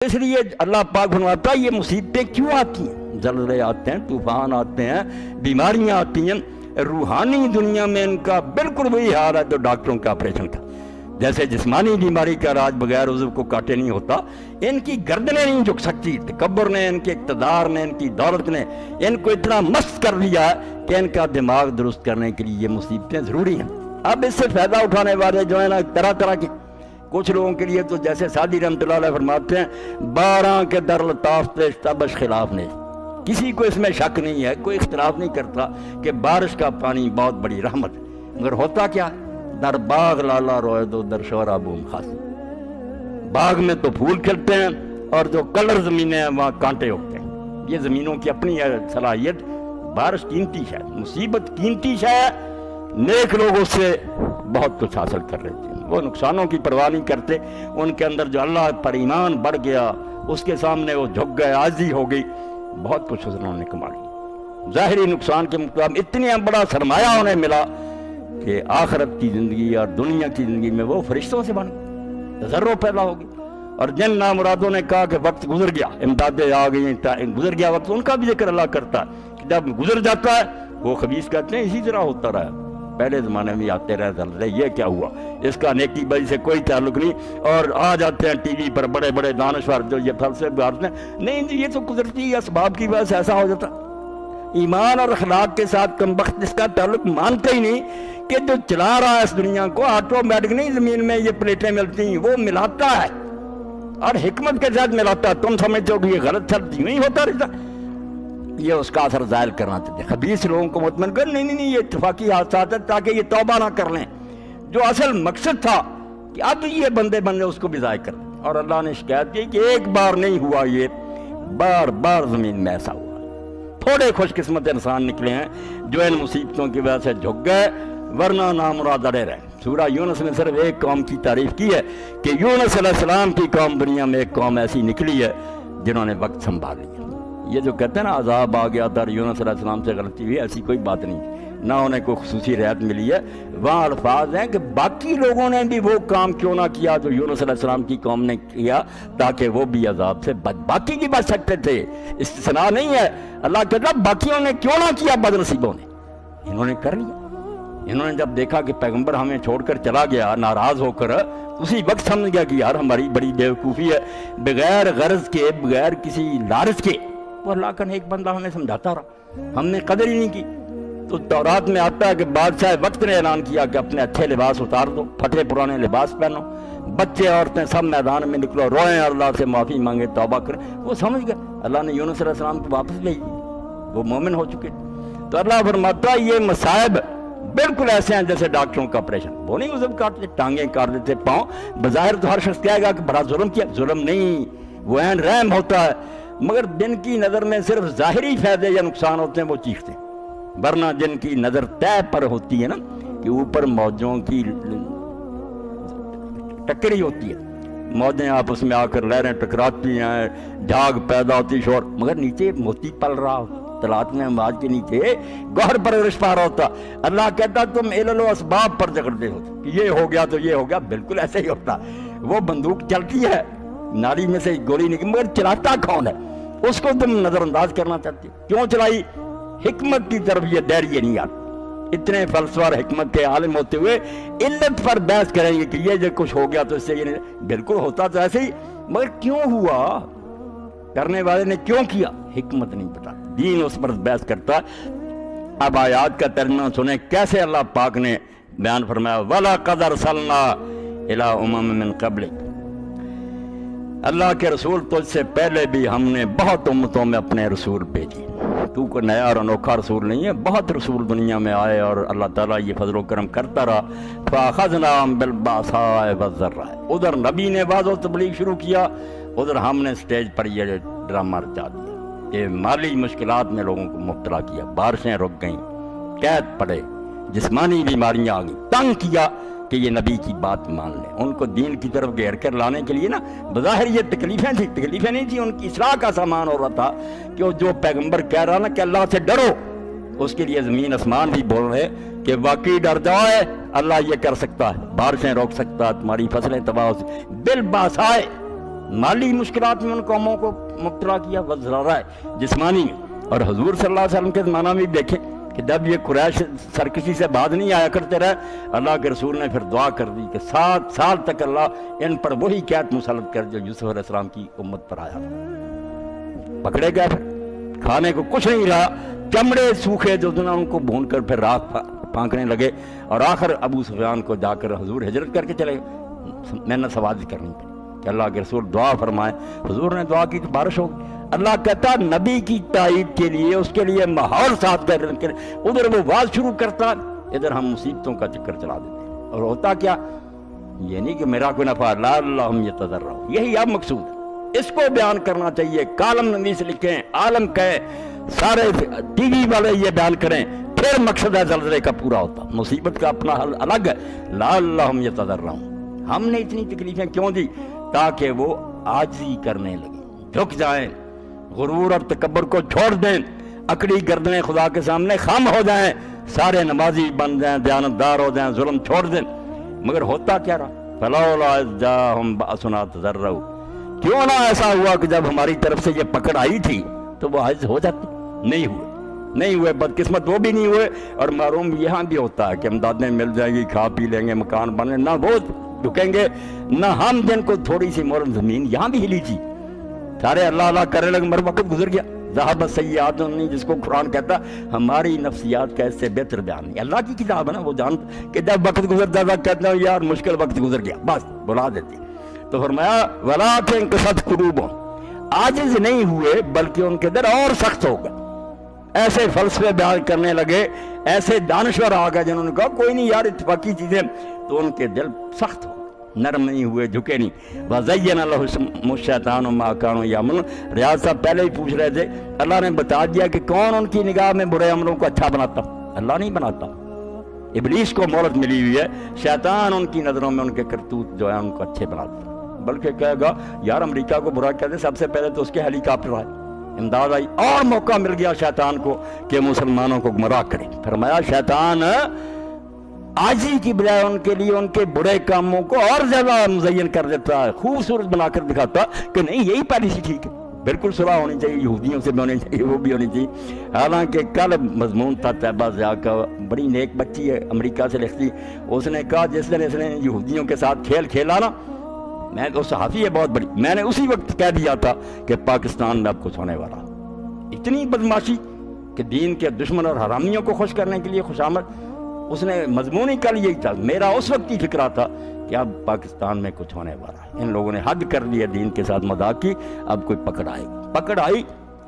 اس لیے اللہ پاک فرماتا ہے یہ مصیبتیں کیوں آتی ہیں، زلزلے آتے ہیں، طوفان آتے ہیں، بیماریاں آتی ہیں، روحانی دنیا میں ان کا بالکل وہی حال ہے جو ڈاکٹروں کا آپریشن تھا۔ جیسے جسمانی بیماری کا علاج بغیر عضو کو کاٹے نہیں ہوتا، ان کی گردنیں نہیں جھک سکتی، تکبر نے، ان کے اقتدار نے، ان کی دولت نے ان کو اتنا مست کر لیا کہ ان کا دماغ درست کرنے کے لیے یہ مصیبتیں ضروری ہیں۔ اب اس سے فائدہ اٹھانے والے جو ہیں نا طرح طرح کے، کچھ لوگوں کے لیے تو جیسے سعدی رحمۃ اللہ علیہ فرماتے ہیں 12 کے در لطاف پیش تبش خلاف نہیں، کسی کو اس میں شک نہیں ہے، کوئی اختلاف نہیں کرتا کہ بارش کا پانی بہت بڑی رحمت ہے، مگر ہوتا کیا، در باغ لالا روئے دو در شورا بوم خاص، باغ میں تو پھول کھلتے ہیں اور جو کلر زمینیں ہیں وہاں کانٹے اگتے ہیں۔ یہ زمینوں کی اپنی صلاحیت، بارش قیمتی ہے، مصیبت قیمتی ہے، نیک لوگ اس سے بہت کچھ حاصل کر لیتے ہیں، وہ نقصانوں کی پرواہ نہیں کرتے، ان کے اندر جو اللہ پر ایمان بڑھ گیا اس کے سامنے وہ جھک گئے، عاجزی ہو گئی، بہت کچھ انہوں نے کما لی۔ ظاہری نقصان کے مقابل اتنا بڑا سرمایہ انہیں ملا کہ آخرت کی زندگی اور دنیا کی زندگی میں وہ فرشتوں سے بن گئے، تضرع پیدا ہوگی۔ اور جن نامرادوں نے کہا کہ وقت گزر گیا، امدادیں آ گئی، گزر گیا وقت، ان کا بھی ذکر اللہ کرتا ہے کہ جب گزر جاتا ہے وہ خبیث کہتے ہیں اسی طرح ہوتا رہا، پہلے زمانے میں آتے رہے زلزلے، یہ کیا ہوا، اس کا نیکی بدی سے کوئی تعلق نہیں، اور آ جاتے ہیں ٹی وی پر بڑے بڑے دانشور جو یہ فلسفے گاڑتے ہیں، نہیں یہ تو قدرتی اسباب کی وجہ سے ایسا ہو جاتا۔ ایمان اور اخلاق کے ساتھ کم بخت اس کا تعلق مانتے ہی نہیں کہ جو چلا رہا ہے اس دنیا کو آٹومیٹک نہیں، زمین میں یہ پلیٹیں ملتی ہیں وہ ملاتا ہے اور حکمت کے ساتھ ملاتا ہے، تم سمجھتے ہو کہ یہ غلط سب یوں ہی ہوتا رہتا، یہ اس کا اثر ظاہر کرنا چاہتے ہیں۔ خبیث لوگوں کو مطمئن کر نہیں یہ اتفاقی حادثات ہے تاکہ یہ توبہ نہ کر لیں، جو اصل مقصد تھا کہ اب یہ بندے بن لیں اس کو بھی ضائع کر دیں۔ اور اللہ نے شکایت کی کہ ایک بار نہیں ہوا، یہ بار بار زمین میں ایسا ہوا۔ تھوڑے خوش قسمت انسان نکلے ہیں جو ان مصیبتوں کی وجہ سے جھک گئے، ورنہ نامراد اڑے رہے۔ سورہ یونس میں صرف ایک قوم کی تعریف کی ہے کہ یونس علیہ السلام کی قوم دنیا میں ایک قوم ایسی نکلی ہے جنہوں نے وقت سنبھال لیا۔ یہ جو کہتے ہیں نا عذاب آ گیا تھا، یونس علیہ السلام سے غلطی ہوئی، ایسی کوئی بات نہیں، نہ انہیں کوئی خصوصی رعایت ملی ہے۔ وہاں الفاظ ہیں کہ باقی لوگوں نے بھی وہ کام کیوں نہ کیا جو یونس علیہ السلام کی قوم نے کیا، تاکہ وہ بھی عذاب سے باقی بھی بچ سکتے تھے، استثناء نہیں ہے۔ اللہ کہتا باقیوں نے کیوں نہ کیا، بد نصیبوں نے، انہوں نے کر لیا۔ انہوں نے جب دیکھا کہ پیغمبر ہمیں چھوڑ کر چلا گیا ناراض ہو کر، اسی وقت سمجھ گیا کہ یار ہماری بڑی بیوقوفی ہے، بغیر غرض کے، بغیر کسی لالچ کے وہ اللہ کا نیک بندہ ہمیں سمجھاتا رہا، ہم نے قدر ہی نہیں کی۔ تو تورات میں آتا ہے کہ بادشاہ وقت نے اعلان کیا کہ اپنے اچھے لباس اتار دو، پھٹے پرانے لباس پہنو، بچے عورتیں سب میدان میں نکلو، روئیں، اللہ سے معافی مانگے، توبہ کریں۔ وہ سمجھ گئے، اللہ نے یونس علیہ السلام کو واپس بھیج دی، وہ مومن ہو چکے۔ تو اللہ فرماتا ہے یہ مصائب بالکل ایسے ہیں جیسے ڈاکٹروں کا آپریشن، وہ نہیں عضو کاٹ لیتے، ٹانگیں کاٹ دیتے، پاؤں۔ بظاہر تو ہر شخص کہے گا کہ بڑا ظلم کیا، ظلم نہیں، وہ عین رحم ہوتا ہے، مگر جن کی نظر میں صرف ظاہری فائدے یا نقصان ہوتے ہیں وہ چیختے ہیں، ورنہ جن کی نظر طے پر ہوتی ہے نا کہ اوپر موجوں کی ٹکری ہوتی ہے، موجیں آپس میں آ کر لہریں ٹکراتی ہیں، جھاگ پیدا ہوتی، شور، مگر نیچے موتی پل رہا ہوتا، طلعت میں امواج کے نیچے گوہر پرورش پا رہا ہوتا۔ اللہ کہتا تم علل و اسباب پر جھگڑتے ہو کہ یہ ہو گیا تو یہ ہو گیا، بالکل ایسے ہی ہوتا۔ وہ بندوق چلتی ہے، نالی میں سے گولی نکلی، مگر چلاتا کون ہے اس کو تم نظر انداز کرنا چاہتے ہو، کیوں چلائی؟ حکمت کی طرف یہ دائرے نہیں آتے۔ اتنے فلسفہ اور حکمت کے عالم ہوتے ہوئے علت پر بحث کریں گے کہ یہ جو کچھ ہو گیا تو اس سے یہ نہیں، بالکل ہوتا تو ایسے ہی، مگر کیوں ہوا، کرنے والے نے کیوں کیا، حکمت نہیں پتا، دین اس پر بحث کرتا ہے۔ اب آیات کا ترجمہ سنیں کیسے اللہ پاک نے بیان فرمایا، وَلَقَدْ أَرْسَلْنَا إِلَىٰ أُمَمٍ مِّن قَبْلِكَ، اللہ کے رسول تجھ سے پہلے بھی ہم نے بہت امتوں میں اپنے رسول بھیجی، تو کوئی نیا اور انوکھا رسول نہیں ہے، بہت رسول دنیا میں آئے اور اللہ تعالیٰ یہ فضل و کرم کرتا رہا۔ فَأَخَذْنَاهُمْ بِالْبَأْسَاءِ وَالضَّرَّاءِ، ادھر نبی نے واعظ و تبلیغ شروع کیا، ادھر ہم نے سٹیج پر یہ ڈرامہ رچا دیا، یہ مالی مشکلات میں لوگوں کو مبتلا کیا، بارشیں رک گئیں، قید پڑے، جسمانی بیماریاں آ گئیں، تنگ کیا کہ یہ نبی کی بات مان لیں۔ ان کو دین کی طرف گھیر کر لانے کے لیے نا بظاہر یہ تکلیفیں نہیں تھیں، ان کی اصلاح کا سامان ہو رہا تھا کہ وہ جو پیغمبر کہہ رہا نا کہ اللہ سے ڈرو، اس کے لیے زمین آسمان بھی بول رہے کہ واقعی ڈر جائے، اللہ یہ کر سکتا ہے، بارشیں روک سکتا ہے، تمہاری فصلیں تباہ ہو سکتی، بالباسائے، مالی مشکلات میں ان قوموں کو مبتلا کیا، وزرائے جسمانی میں۔ اور حضور صلی اللہ علیہ وسلم کے زمانہ میں دیکھیں کہ جب یہ قریش سرکشی سے بعد نہیں آیا کرتے رہے، اللہ کے رسول نے پھر دعا کر دی کہ 7 سال تک اللہ ان پر وہی قحط مسلط کر جو یوسف علیہ السلام کی امت پر آیا تھا۔ پکڑے گئے، پھر کھانے کو کچھ نہیں رہا، چمڑے سوکھے جو ان کو بھون کر پھر راکھ پھانکنے لگے، اور آخر ابو سفیان کو جا کر حضور ہجرت کر کے چلے گئے، محنت سواری کرنی پڑی کہ اللہ کے رسول دعا فرمائے۔ حضور نے دعا کی تو بارش ہو گئی۔ اللہ کہتا نبی کی تائید کے لیے، اس کے لیے ماحول ساتھ کر، ادھر وہ واز شروع کرتا، ادھر ہم مصیبتوں کا چکر چلا دیتے، اور ہوتا کیا، یہ نہیں کہ میرا کوئی نفع، لعلہم یتضرعون، یہی اب مقصود ہے، اس کو بیان کرنا چاہیے۔ کالم نویس لکھیں، عالم کہیں، سارے ٹی وی والے یہ بیان کریں، پھر مقصد ہے زلزلے کا پورا ہوتا۔ مصیبت کا اپنا حل الگ ہے، لعلہم یتضرعون۔ ہم نے اتنی تکلیفیں کیوں دی؟ تاکہ وہ عاجزی کرنے لگیں، جھک جائیں، غرور اور تکبر کو چھوڑ دیں، اکڑی گردنیں خدا کے سامنے خم ہو جائیں، سارے نمازی بن جائیں، دیانتدار ہو جائیں، ظلم چھوڑ دیں۔ مگر ہوتا کیا رہا؟ فلولا اذ جاءہم بأسنا تضرعوا، کیوں نہ ایسا ہوا کہ جب ہماری طرف سے یہ پکڑ آئی تھی تو وہ عاجز ہو جاتے؟ نہیں ہوئے، بدقسمت وہ بھی نہیں ہوئے۔ اور معلوم یہاں بھی ہوتا ہے کہ امدادیں مل جائیں گی، کھا پی لیں گے، مکان بنے، نہ وہ رکیں گے، نہ ہم جن کو تھوڑی سی مورن زمین یہاں بھی ہلی تھی، سارے اللہ اللہ کرنے لگے، مگر وقت گزر گیا۔ ذہب السیئات، جس کو قرآن کہتا ہماری نفسیات کا اس سے بہتر بیان نہیں، اللہ کی کتاب ہے نا، وہ جان کہ جب وقت گزرتا تھا کہتا ہوں یار مشکل وقت گزر گیا، بس بلا دیتی۔ تو فرمایا وَلَٰكِن قَسَتْ قُلُوبُهُمْ، عاجز نہیں ہوئے بلکہ ان کے دل اور سخت ہو گئے، ایسے فلسفے بیان کرنے لگے، ایسے دانشور آ گئے جنہوں نے کہا کوئی نہیں یار اتفاقی چیزیں، تو ان کے دل سخت ہو، نرم نہیں ہوئے، جھکے نہیں۔ وَزَيَّنَ لَهُمُ الشَّيْطَانُ مَا كَانُوا يَعْمَلُونَ، ریاض صاحب پہلے ہی پوچھ رہے تھے، اللہ نے بتا دیا کہ کون ان کی نگاہ میں برے عملوں کو اچھا بناتا، اللہ نہیں بناتا، ابلیس کو مہلت ملی ہوئی ہے، شیطان ان کی نظروں میں ان کے کرتوت جو ہے ان کو اچھے بناتا، بلکہ کہے گا یار امریکہ کو برا کہتے، سب سے پہلے تو اس کے ہیلی کاپٹر آئے، امداد آئی، اور موقع مل گیا شیطان کو کہ مسلمانوں کو گمراہ کرے۔ فرمایا شیطان عاجزی کی بجائے ان کے لیے ان کے برے کاموں کو اور زیادہ مزین کر دیتا ہے، خوبصورت بنا کر دکھاتا کہ نہیں یہی پالیسی ٹھیک ہے، بالکل صلح ہونی چاہیے، یہودیوں سے بھی ہونی چاہیے، وہ بھی ہونی چاہیے۔ حالانکہ کل مضمون تھا طیبہ ضیاء کا، بڑی نیک بچی ہے، امریکہ سے لکھتی، اس نے کہا جس دن اس نے یہودیوں کے ساتھ کھیل کھیلا نا، میں تو صحافی ہے بہت بڑی، میں نے اسی وقت کہہ دیا تھا کہ پاکستان میں اب کچھ ہونے والا، اتنی بدماشی کہ دین کے دشمن اور حرامیوں کو خوش کرنے کے لیے خوشامد۔ اس نے مضمون ہی کل یہی تھا، میرا اس وقت ہی فکرہ تھا کہ اب پاکستان میں کچھ ہونے والا ہے، ان لوگوں نے حد کر دیا دین کے ساتھ مذاق کی، اب کوئی پکڑ آئی،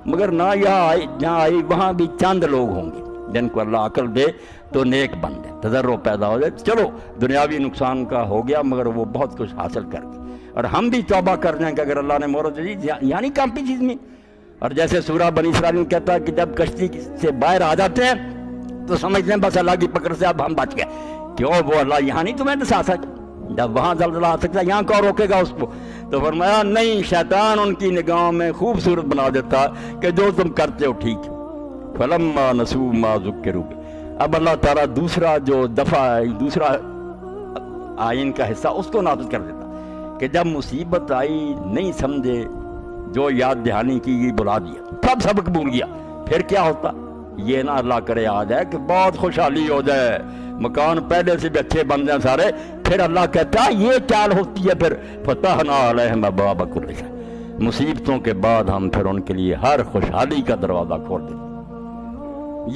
مگر نہ یہاں آئی جہاں آئی وہاں بھی چند لوگ ہوں گے جن کو اللہ عقل دے تو نیک بن جائے، تضرع پیدا ہو جائے، چلو دنیاوی نقصان کا ہو گیا مگر وہ بہت کچھ حاصل کر گئے، اور ہم بھی توبہ کر جائیں کہ اگر اللہ نے مہلت دی، یعنی کامپی چیز میں۔ اور جیسے سورہ بنی اسرائیل کہتا ہے کہ جب کشتی سے باہر آ جاتے ہیں تو سمجھتے ہیں بس اللہ کی پکڑ سے اب ہم بچ گئے، کیوں وہ اللہ یہاں نہیں تمہیں دسا سکتا، جب وہاں زلزلہ آ سکتا ہے یہاں کون روکے گا اس کو؟ تو فرمایا نہیں، شیطان ان کی نگاہوں میں خوبصورت بنا دیتا کہ جو تم کرتے ہو ٹھیک ہے۔ فَلَمَّا نَسُوا مَا ذُكِّرُوا بِهِ، اب اللہ تعالیٰ دوسرا جو دفعہ دوسرا آئین کا حصہ اس کو نافذ کر دیتا کہ جب مصیبت آئی نہیں سمجھے، جو یاد دہانی کی گئی بلا دیا، سبق بھول گیا، پھر کیا ہوتا؟ یہ نہ اللہ کرے آ جائے کہ بہت خوشحالی ہو جائے، مکان پہلے سے بھی اچھے بن جائیں سارے، پھر اللہ کہتا ہے یہ چال ہوتی ہے، پھر فتحنا علیہم ابواب کل شیء، مصیبتوں کے بعد ہم پھر ان کے لیے ہر خوشحالی کا دروازہ کھول دیتے۔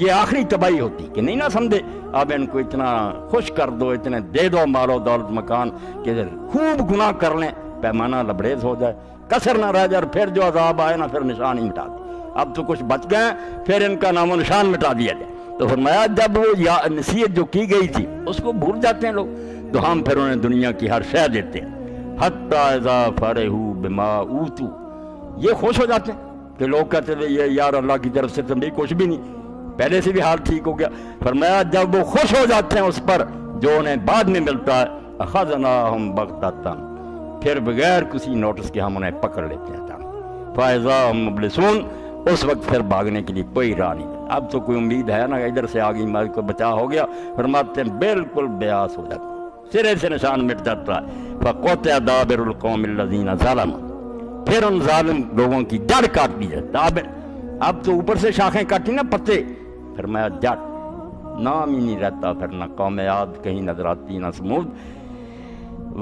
یہ آخری تباہی ہوتی کہ نہیں نہ سمجھے، اب ان کو اتنا خوش کر دو، اتنے دے دو مال و دولت مکان کہ خوب گناہ کر لیں، پیمانہ لبریز ہو جائے، کسر نہ رہ جائے، اور پھر جو عذاب آئے نا پھر نشان ہی مٹا دے، اب تو کچھ بچ گئے پھر ان کا نام و نشان مٹا دیا جائے۔ تو فرمایا جب وہ نصیحت جو کی گئی تھی اس کو بھول جاتے ہیں لوگ، تو ہم پھر انہیں دنیا کی ہر شے دیتے ہیں، حتی اذا فرحوا بما اوتوا، یہ خوش ہو جاتے ہیں کہ لوگ کہتے تھے یہ یار اللہ کی طرف سے تمہیں کچھ بھی نہیں، پہلے سے بھی حال ٹھیک ہو گیا۔ فرمایا جب وہ خوش ہو جاتے ہیں اس پر جو انہیں بعد میں ملتا ہے، اخذناہم بغتۃ، پھر بغیر کسی نوٹس کے ہم انہیں پکڑ لیتے ہیں، فاذا ہم مبلسون، اس وقت پھر بھاگنے کے لیے کوئی راہ نہیں، اب تو کوئی امید ہے نا، ادھر سے آگئی مال کو بچا ہو گیا، فرماتے ہیں بالکل بیاس ہو جاتا، سرے سے نشان مٹ جاتا ہے۔ فقطع دابر القوم الذین ظلموا، پھر ان ظالم لوگوں کی جڑ کاٹ دی جائے. اب تو اوپر سے شاخیں کاٹی نا پتے، فرمایا جڑ، نام ہی نہیں رہتا پھر، نہ قوم عاد کہیں نظر آتی نہ سمود.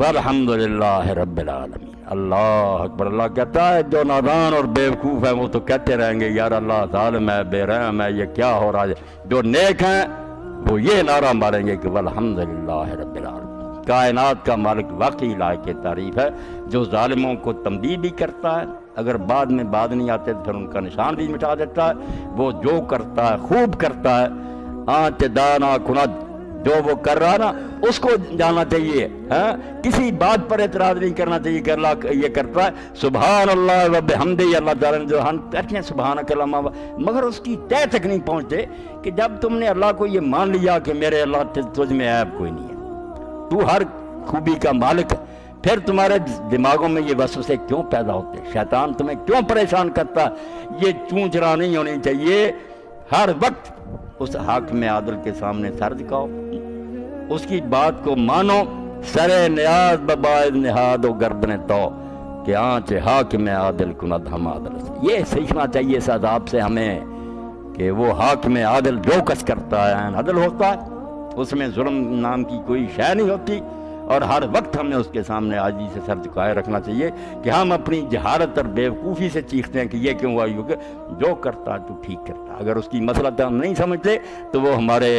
والحمدللہ رب العالمین. اللہ اکبر. اللہ کہتا ہے جو نادان اور بیوقوف ہیں وہ تو کہتے رہیں گے یار اللہ ظالم ہے، بے رحم ہے، یہ کیا ہو رہا ہے. جو نیک ہیں وہ یہ نعرہ ماریں گے کہ والحمدللہ رب العالمین. کائنات کا مالک واقعی لائق تعریف ہے، جو ظالموں کو تنبیہ بھی کرتا ہے، اگر بعد میں بعد نہیں آتے تو پھر ان کا نشان بھی مٹا دیتا ہے. وہ جو کرتا ہے خوب کرتا ہے. آنچ دانا کند، جو وہ کر رہا نا اس کو جانا چاہیے، کسی بات پر اعتراض نہیں کرنا چاہیے کہ اللہ یہ کرتا ہے. سبحان اللہ و بحمدہ، اللہ تعالیٰ نے جو ہم کہتے ہیں سبحانک اللہم، مگر اس کی تہ تک نہیں پہنچتے کہ جب تم نے اللہ کو یہ مان لیا کہ میرے اللہ تجھ میں عیب کوئی نہیں ہے، تو ہر خوبی کا مالک ہے، پھر تمہارے دماغوں میں یہ وسوسے کیوں پیدا ہوتے؟ شیطان تمہیں کیوں پریشان کرتا؟ یہ چونچرا نہیں ہونی چاہیے. ہر وقت اس حاکم عادل کے سامنے سر جھکاؤ، اس کی بات کو مانو. سر نیاز بباعد نہاد و گردن تو کہ آنچ حاکم عادل کند ہم عادل. یہ سیکھنا چاہیے اس عذاب سے ہمیں کہ وہ حاکم عادل جو کچھ کرتا ہے عدل ہوتا ہے، اس میں ظلم نام کی کوئی شے نہیں ہوتی. اور ہر وقت ہمیں اس کے سامنے عاجزی سے سر جھکائے رکھنا چاہیے کہ ہم اپنی جہالت اور بیوقوفی سے چیختے ہیں کہ یہ کیوں ہوا، یہ جو کرتا ہے تو ٹھیک کرتا ہے. اگر اس کی مسئلہ ہم نہیں سمجھتے تو وہ ہمارے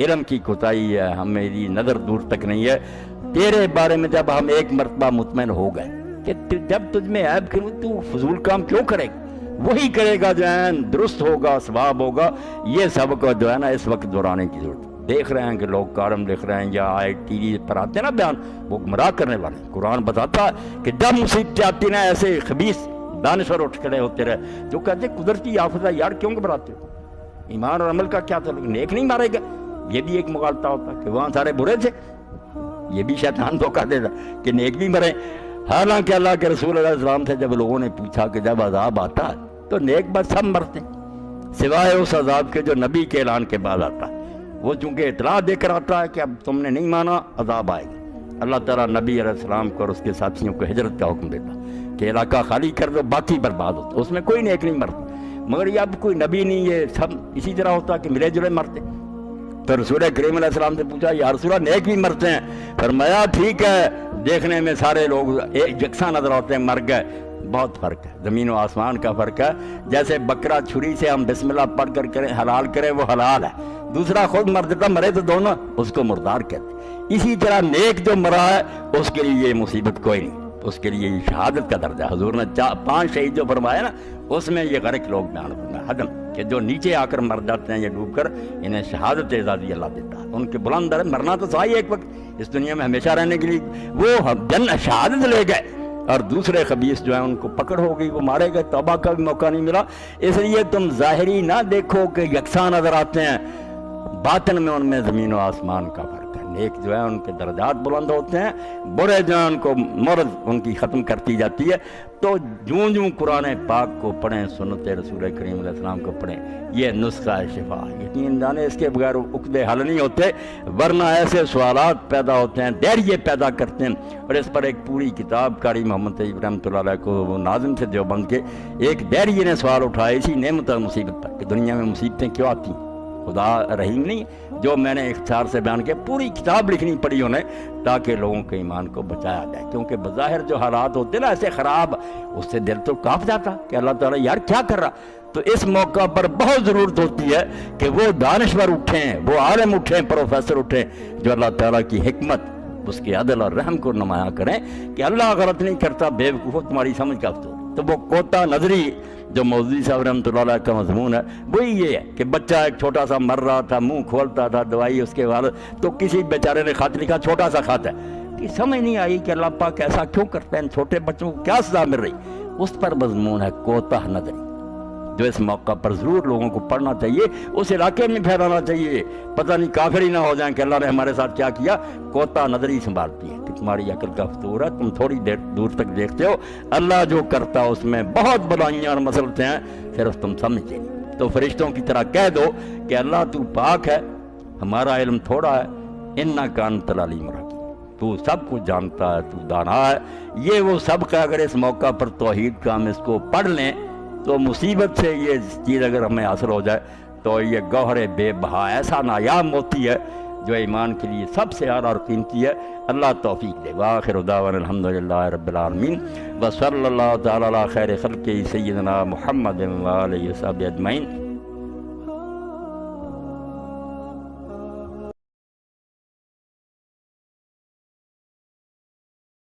علم کی کوتاہی ہے، ہمیری نظر دور تک نہیں ہے. تیرے بارے میں جب ہم ایک مرتبہ مطمئن ہو گئے کہ جب تجھ میں عیب کروں تو فضول کام کیوں کرے گا، وہی کرے گا جو ہے درست ہوگا، ثواب ہوگا. یہ سبق جو ہے نا اس وقت دہرانے کی ضرورت ہے. دیکھ رہے ہیں کہ لوگ کالم لکھ رہے ہیں یا آئے ٹی وی پر آتے ہیں نا بیان، وہ گمراہ کرنے والے ہیں. قرآن بتاتا ہے کہ جب مصیبتیں آتی نا ایسے خبیث دانشور اٹھ کھڑے ہوتے رہے جو کہتے قدرتی آفت ہے، یار کیوں گھبراتے ہو، ایمان اور عمل کا کیا تعلق، نیک نہیں مارے گا. یہ بھی ایک مغالطہ ہوتا کہ وہاں سارے برے تھے، یہ بھی شیطان دھوکہ دیتا کہ نیک بھی مرے. حالانکہ اللہ کے رسول علیہ السلام سے جب لوگوں نے پوچھا کہ جب عذاب آتا ہے تو نیک بس سب مرتے سوائے اس عذاب کے جو نبی کے اعلان کے بعد آتا ہے. وہ چونکہ اطلاع دے کر آتا ہے کہ اب تم نے نہیں مانا عذاب آئے گا. اللہ تعالیٰ نبی علیہ السلام کو اور اس کے ساتھیوں کو ہجرت کا حکم دیتا کہ علاقہ خالی کر دو، باقی برباد ہوتا. اس میں کوئی نیک نہیں مرتا. مگر یہ اب کوئی نبی نہیں، یہ سب اسی طرح ہوتا کہ ملے جلے مرتے. تو رسول کریم علیہ السلام سے پوچھا یا رسول اللہ نیک بھی مرتے ہیں؟ فرمایا ٹھیک ہے، دیکھنے میں سارے لوگ ایک یکساں نظر ہوتے ہیں، مر گئے. بہت فرق ہے، زمین و آسمان کا فرق ہے. جیسے بکرا چھری سے ہم بسم اللہ پڑھ کر کریں حلال کریں وہ حلال ہے، دوسرا خود مر دیتا، مرے تو دونوں، اس کو مردار کہتے. اسی طرح نیک جو مرا ہے اس کے لیے یہ مصیبت کوئی نہیں، اس کے لیے یہ شہادت کا درجہ. حضور نے 5 شہید جو فرمایا نا اس میں یہ غرق لوگ بیان فرمایا حدم کہ جو نیچے آ کر مر جاتے ہیں یا ڈوب کر، انہیں شہادت اعزازی اللہ دیتا ہے. ان کے بلند در مرنا تو صحیح ایک وقت اس دنیا میں ہمیشہ رہنے کے لیے، وہ شہادت لے گئے. اور دوسرے خبیث جو ہیں ان کو پکڑ ہو گئی، وہ مارے گئے، توبہ کا بھی موقع نہیں ملا. اس لیے تم ظاہری نہ دیکھو کہ یکساں نظر آتے ہیں، باطن میں ان میں زمین و آسمان کا فرق ہے. نیک جو ہے ان کے درجات بلند ہوتے ہیں، برے جو ہیں ان کو مرض ان کی ختم کرتی جاتی ہے. تو جوں قرآن پاک کو پڑھیں، سنت رسول کریم علیہ السلام کو پڑھیں، یہ نسخہ شفا. یقین جانے اس کے بغیر عقدے حل نہیں ہوتے، ورنہ ایسے سوالات پیدا ہوتے ہیں، دائرے پیدا کرتے ہیں. اور اس پر ایک پوری کتاب قاری محمد طیب رحمۃ اللہ علیہ کو، وہ ناظم سے دیوبند کے ایک دائرے نے سوال اٹھائے اسی نعمت اور مصیبت پر کہ دنیا میں مصیبتیں کیوں آتی ہیں. خدا رحیم نہیں، جو میں نے اختصار سے بیان کیا، پوری کتاب لکھنی پڑی انہیں تاکہ لوگوں کے ایمان کو بچایا جائے. کیونکہ بظاہر جو حالات ہوتے نا ایسے خراب، اس سے دل تو کانپ جاتا کہ اللہ تعالیٰ یار کیا کر رہا. تو اس موقع پر بہت ضرورت ہوتی ہے کہ وہ دانشور اٹھیں، وہ عالم اٹھیں، پروفیسر اٹھیں، جو اللہ تعالیٰ کی حکمت، اس کے عدل اور رحم کو نمایاں کریں کہ اللہ غلط نہیں کرتا، بے وقوف تمہاری سمجھ کا افسوس. تو وہ کوتا نظری جو مودودی صاحب رحمۃ اللہ علیہ کا مضمون ہے وہی یہ ہے کہ بچہ ایک چھوٹا سا مر رہا تھا، منہ کھولتا تھا، دوائی اس کے بعد تو کسی بیچارے نے خط لکھا چھوٹا سا خط ہے کہ سمجھ نہیں آئی کہ اللہ پاک ایسا کیوں کرتے ہیں، چھوٹے بچوں کو کیا سزا مل رہی. اس پر مضمون ہے کوتا نظری، جو اس موقع پر ضرور لوگوں کو پڑھنا چاہیے، اس علاقے میں پھیلانا چاہیے. پتہ نہیں کافر ہی نہ ہو جائیں کہ اللہ نے ہمارے ساتھ کیا کیا. کوتا نظری سنبھالتی ہے کہ تمہاری عقل کا فطور ہے، تم تھوڑی دیر دور تک دیکھتے ہو، اللہ جو کرتا اس میں بہت بلائیاں اور مسلطیں ہیں، صرف تم سمجھتے نہیں. تو فرشتوں کی طرح کہہ دو کہ اللہ تو پاک ہے، ہمارا علم تھوڑا ہے، انک انت العلیم الحکیم. تو سب کچھ جانتا ہے، تو دانا ہے۔ یہ وہ سبق ہے، اگر اس موقع پر توحید کا ہم اس کو پڑھ لیں تو مصیبت سے یہ چیز اگر ہمیں حاصل ہو جائے تو یہ گوہر بے بہا ایسا نایاب موتی ہے جو ایمان کے لیے سب سے اعلیٰ اور قیمتی ہے۔ اللہ توفیق دے۔ وآخر دعوانا الحمدللہ رب العالمین وصلی اللہ تعالی علی خیر خلقہ سیدنا محمد وآلہ وصحبہ اجمعین۔